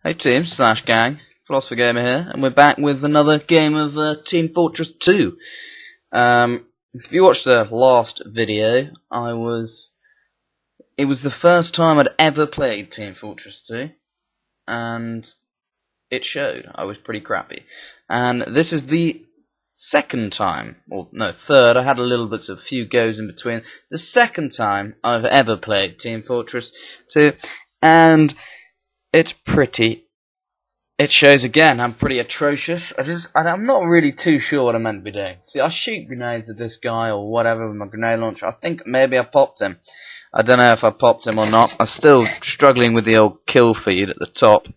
Hey team, slash gang, Philosopher Gamer here, and we're back with another game of Team Fortress 2. If you watched the last video, it was the first time I'd ever played Team Fortress 2, and it showed. I was pretty crappy. And this is the second time, or no, third, I had a few goes in between, the second time I've ever played Team Fortress 2, and it shows again. I'm pretty atrocious. I'm not really too sure what I'm meant to be doing. See, I shoot grenades at this guy or whatever with my grenade launcher. I think maybe I popped him. I don't know if I popped him or not. I'm still struggling with the old kill feed at the top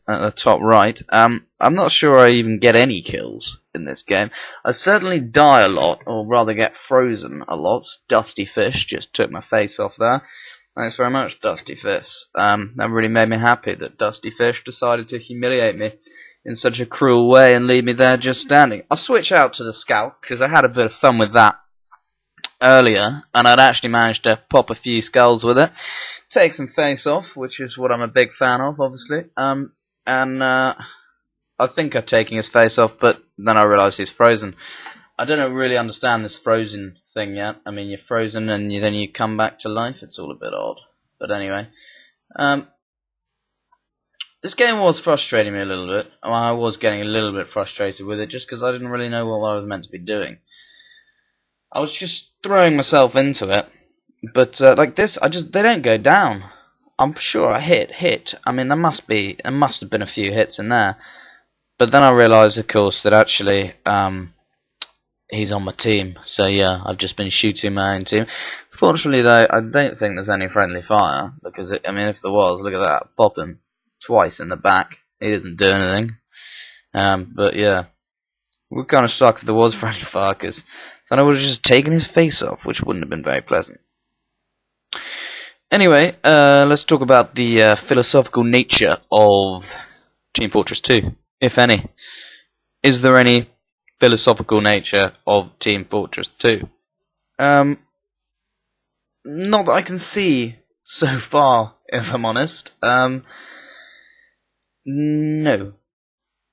right. I'm not sure I even get any kills in this game. I certainly die a lot, or rather get frozen a lot. Dusty Fish just took my face off there. Thanks very much, Dusty Fish. That really made me happy that Dusty Fish decided to humiliate me in such a cruel way and leave me there just standing. I'll switch out to the Scout, because I had a bit of fun with that earlier, and I'd actually managed to pop a few skulls with it. Take some face off, which is what I'm a big fan of, obviously. I think I'm taking his face off, but then I realised he's frozen. I don't really understand this frozen thing yet. I mean, you're frozen and then you come back to life. It's all a bit odd. But anyway. This game was frustrating me a little bit. Well, I was getting a little bit frustrated with it just because I didn't really know what I was meant to be doing. I was just throwing myself into it. But like this, they don't go down. I'm sure I hit. I mean, there must have been a few hits in there. But then I realised, of course, that actually he's on my team, so yeah, I've just been shooting my own team. Fortunately, though, I don't think there's any friendly fire, because, I mean, if there was, look at that, pop him twice in the back, he doesn't do anything. But yeah, it would kind of suck if there was friendly fire, because then I would have just taken his face off, which wouldn't have been very pleasant. Anyway, let's talk about the philosophical nature of Team Fortress 2, if any. Is there any philosophical nature of Team Fortress 2? Not that I can see so far, if I'm honest. No.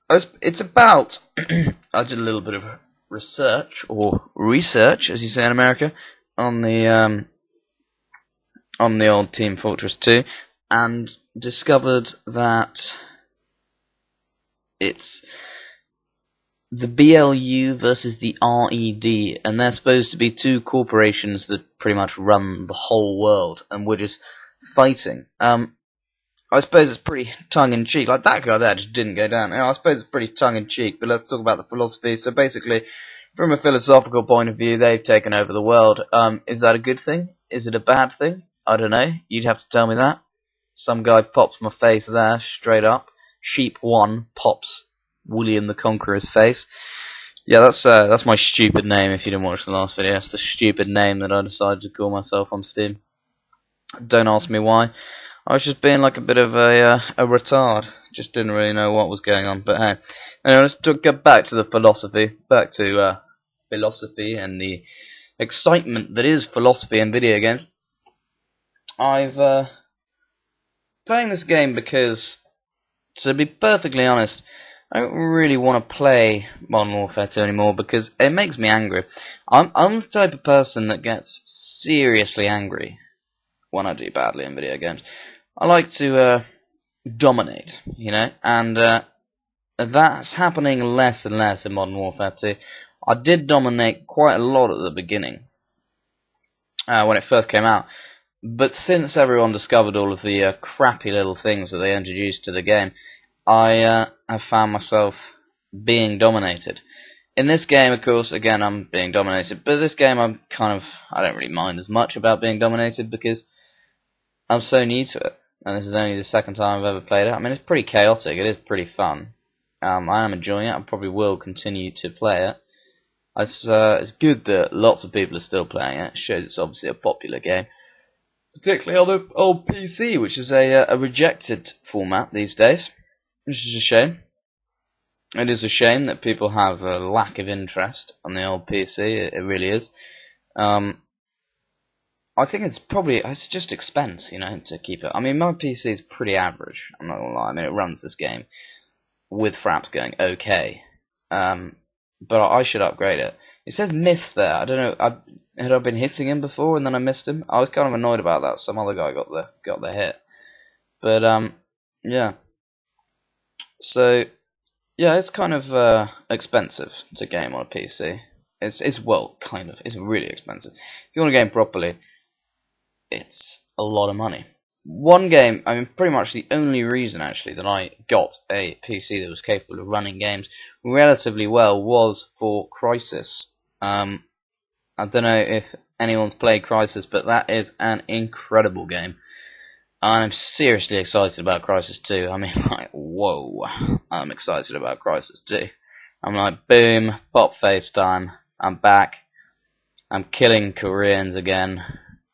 It's about I did a little bit of research, as you say in America, on the old Team Fortress 2, and discovered that it's the BLU versus the RED, and they're supposed to be two corporations that pretty much run the whole world, and we're just fighting. I suppose it's pretty tongue-in-cheek. Like, that guy there just didn't go down. I suppose it's pretty tongue-in-cheek, but let's talk about the philosophy. So basically, from a philosophical point of view, they've taken over the world. Is that a good thing? Is it a bad thing? I don't know. You'd have to tell me that. Some guy pops my face there, straight up. Sheep 1 pops William the Conqueror's face. Yeah, that's my stupid name. If you didn't watch the last video, that's the stupid name that I decided to call myself on Steam. Don't ask me why. I was just being like a bit of a retard. Just didn't really know what was going on. But hey, anyway, let's get back to the philosophy. Back to philosophy and the excitement that is philosophy in video games. I've playing this game because, to be perfectly honest, I don't really want to play Modern Warfare 2 anymore because it makes me angry. I'm the type of person that gets seriously angry when I do badly in video games. I like to dominate, you know, and that's happening less and less in Modern Warfare 2. I did dominate quite a lot at the beginning, when it first came out, but since everyone discovered all of the crappy little things that they introduced to the game, I have found myself being dominated. In this game, of course, again, I'm being dominated, but this game I don't really mind as much about being dominated because I'm so new to it, and this is only the second time I've ever played it. I mean, it's pretty chaotic, it is pretty fun. I am enjoying it, I probably will continue to play it. It's good that lots of people are still playing it. It shows it's obviously a popular game. Particularly on the old PC, which is a rejected format these days. Which is a shame. It is a shame that people have a lack of interest on the old PC. It really is. I think it's just expense, to keep it. I mean, my PC is pretty average. I'm not gonna lie. I mean, it runs this game with fraps going okay, but I should upgrade it. It says miss there. I don't know. Had I been hitting him before and then I missed him? I was kind of annoyed about that. Some other guy got the hit, but yeah. So yeah, it's kind of expensive to game on a PC. It's well, kind of. It's really expensive. If you want to game properly, it's a lot of money. One game, I mean, pretty much the only reason actually that I got a PC that was capable of running games relatively well was for Crysis. I don't know if anyone's played Crysis, but that is an incredible game. And I'm seriously excited about Crysis 2. I mean, like, whoa, I'm excited about Crysis 2. I'm like, boom, pop FaceTime, I'm back, I'm killing Koreans again,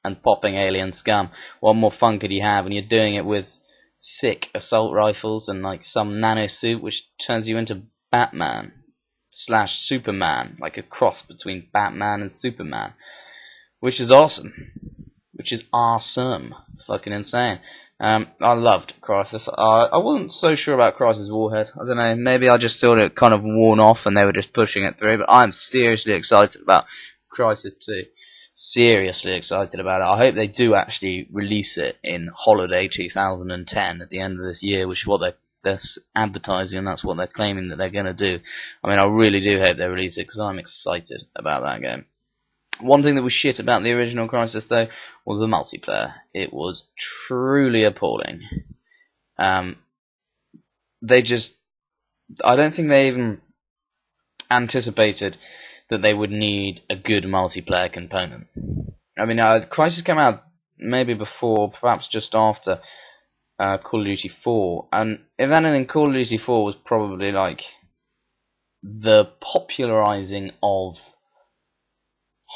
and popping alien scum. What more fun could you have when you're doing it with sick assault rifles and like some nano suit which turns you into Batman / Superman, like a cross between Batman and Superman, which is awesome. Fucking insane. I loved Crysis. I wasn't so sure about Crysis Warhead. I don't know, maybe I just thought it kind of worn off and they were just pushing it through, but I'm seriously excited about Crysis 2. Seriously excited about it. I hope they do actually release it in holiday 2010 at the end of this year, which is what they're advertising, and that's what they're claiming that they're going to do. I mean, I really do hope they release it, because I'm excited about that game. One thing that was shit about the original Crysis, though, was the multiplayer. It was truly appalling. I don't think they even anticipated that they would need a good multiplayer component. I mean, Crysis came out maybe before, perhaps just after Call of Duty 4, and if anything, Call of Duty 4 was probably like the popularizing of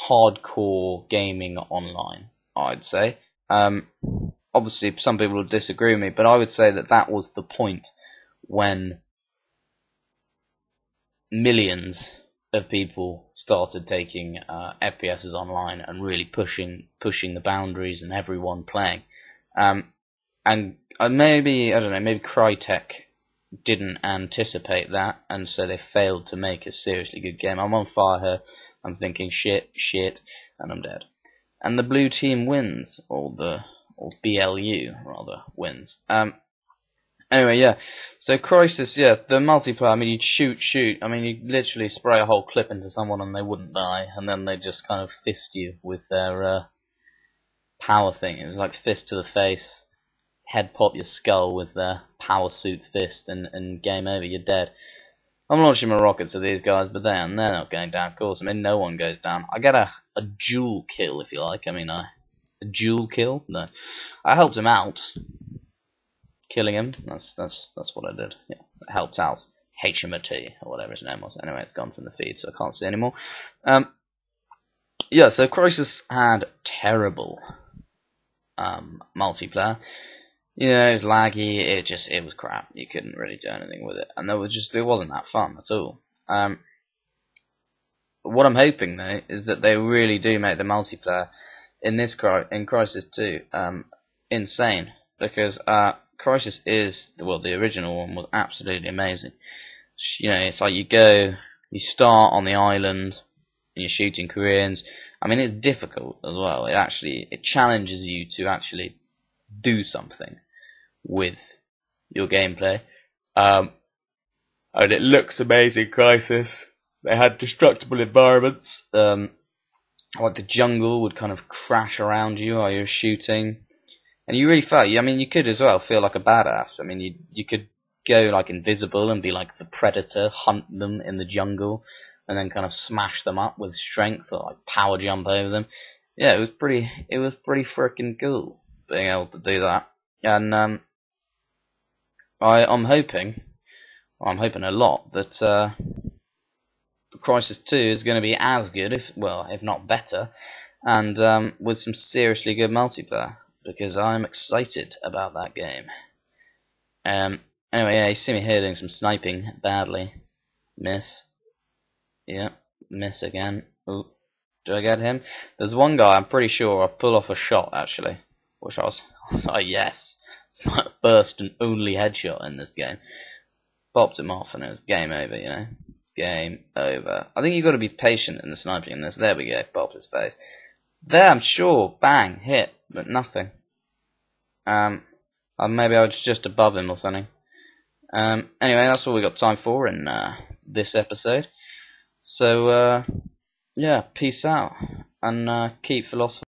hardcore gaming online, I'd say. Obviously, some people will disagree with me, but I would say that was the point when millions of people started taking FPSs online and really pushing the boundaries and everyone playing. And maybe, I don't know, maybe Crytek didn't anticipate that, and so they failed to make a seriously good game. I'm on fire here. I'm thinking shit, and I'm dead. And the blue team wins, or BLU rather wins. Anyway, yeah. So Crysis, yeah, the multiplayer. I mean, you'd shoot. I mean, you'd literally spray a whole clip into someone and they wouldn't die, and then they just kind of fist you with their power thing. It was like fist to the face, head pop your skull with their power suit fist, and game over. You're dead. I'm launching my rockets at these guys, but they're not going down, of course. I mean, no one goes down. I get a dual kill, if you like. I mean, a dual kill? No. I helped him out. Killing him. That's what I did. Yeah, it helped out. HMT, or whatever his name was. Anyway, it's gone from the feed, so I can't see anymore. Yeah, so Crysis had terrible multiplayer. You know, it was laggy, it was crap. You couldn't really do anything with it. And it wasn't that fun at all. What I'm hoping, though, is that they really do make the multiplayer in Crysis 2 insane. Because Crysis the original one was absolutely amazing. You know, it's like you start on the island, and you're shooting Koreans. I mean, it's difficult as well. It challenges you to actually do something with your gameplay, and it looks amazing. Crysis, they had destructible environments, like the jungle would kind of crash around you while you're shooting, and you really felt, I mean, you could as well feel like a badass. I mean, you could go like invisible and be like the Predator, hunt them in the jungle, and then kind of smash them up with strength, or like power jump over them. Yeah, it was pretty freaking cool being able to do that. And I'm hoping a lot that Crysis 2 is going to be as good, if not better, and with some seriously good multiplayer, because I'm excited about that game. Anyway, yeah, you see me here doing some sniping badly. Miss. Yeah, miss again. Ooh. Do I get him? There's one guy, I'm pretty sure I pull off a shot, actually. Which I was like, yes. It's my first and only headshot in this game. Popped him off and it was game over, you know. Game over. I think you've got to be patient in the sniping in this. There we go, popped his face. There, I'm sure. Bang, hit, but nothing. Maybe I was just above him or something. Anyway, that's all we got time for in this episode. So, yeah, peace out, and keep philosophy.